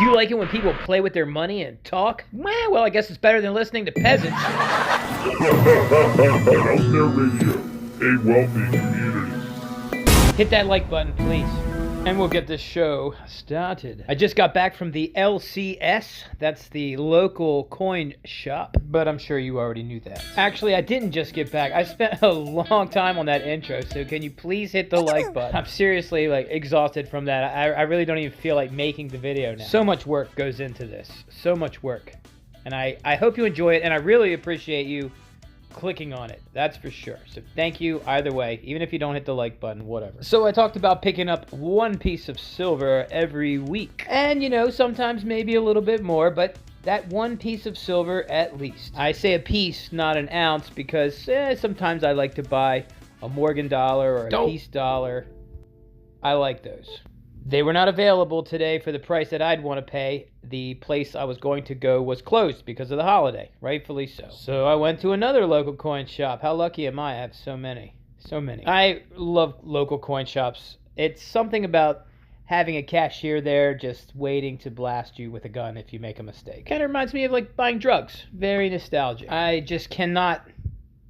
Do you like it when people play with their money and talk? Well, I guess it's better than listening to peasants. Out there radio, a wealthy community. Hit that like button, please. And we'll get this show started. I just got back from the LCS. That's the local coin shop. But I'm sure you already knew that. Actually, I didn't just get back. I spent a long time on that intro. So can you please hit the like button? I'm seriously exhausted from that. I really don't even feel like making the video now. So much work goes into this. So much work. And I hope you enjoy it. And I really appreciate you clicking on it, that's for sure. So thank you either way, even if you don't hit the like button, whatever. So I talked about picking up one piece of silver every week, and sometimes maybe a little bit more, but that one piece of silver at least. I say a piece, not an ounce, because sometimes I like to buy a Morgan dollar or a piece dollar. I like those. They were not available today for the price that I'd want to pay. The place I was going to go was closed because of the holiday, rightfully so. So I went to another local coin shop. How lucky am I? I have so many. So many. I love local coin shops. It's something about having a cashier there just waiting to blast you with a gun if you make a mistake. Kind of reminds me of buying drugs. Very nostalgic. I just cannot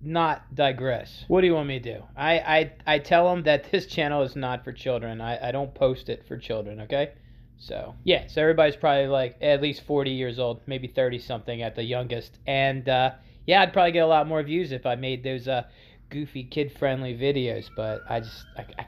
not digress. What do you want me to do? I tell them that this channel is not for children. I don't post it for children, okay? So, yeah, so everybody's probably at least 40 years old, maybe 30 something at the youngest. And, yeah, I'd probably get a lot more views if I made those, goofy kid-friendly videos, but I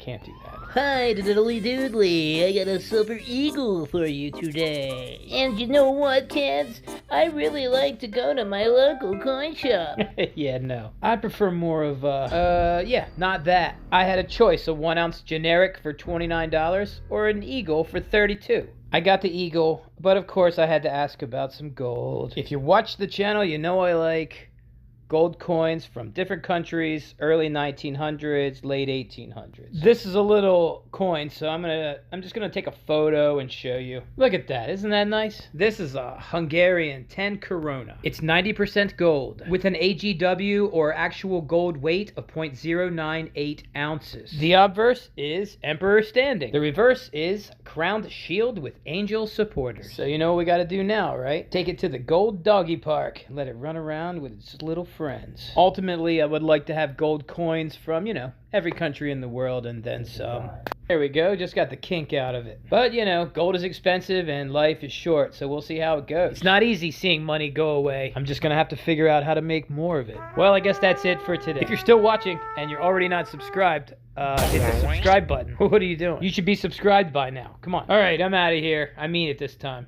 can't do that. Hi, diddly doodly. I got a Silver Eagle for you today. And you know what, kids? I really like to go to my local coin shop. Yeah, no. I prefer more of, yeah, not that. I had a choice, a 1 ounce generic for $29 or an Eagle for $32. I got the Eagle, but of course I had to ask about some gold. If you watch the channel, you know I like gold coins from different countries, early 1900s, late 1800s. This is a little coin, so I'm just gonna take a photo and show you. Look at that, isn't that nice? This is a Hungarian 10 korona. It's 90% gold with an AGW or actual gold weight of 0.098 ounces. The obverse is Emperor Standing. The reverse is crowned shield with angel supporters. So you know what we gotta do now, right? Take it to the gold doggy park and let it run around with its little friends. Ultimately, I would like to have gold coins from, every country in the world and then some. There we go, just got the kink out of it. But, gold is expensive and life is short, so we'll see how it goes. It's not easy seeing money go away. I'm just gonna have to figure out how to make more of it. Well, I guess that's it for today. If you're still watching and you're already not subscribed, hit the subscribe button. What are you doing? You should be subscribed by now. Come on. All right, I'm out of here. I mean it this time.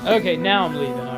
Okay, now I'm leaving.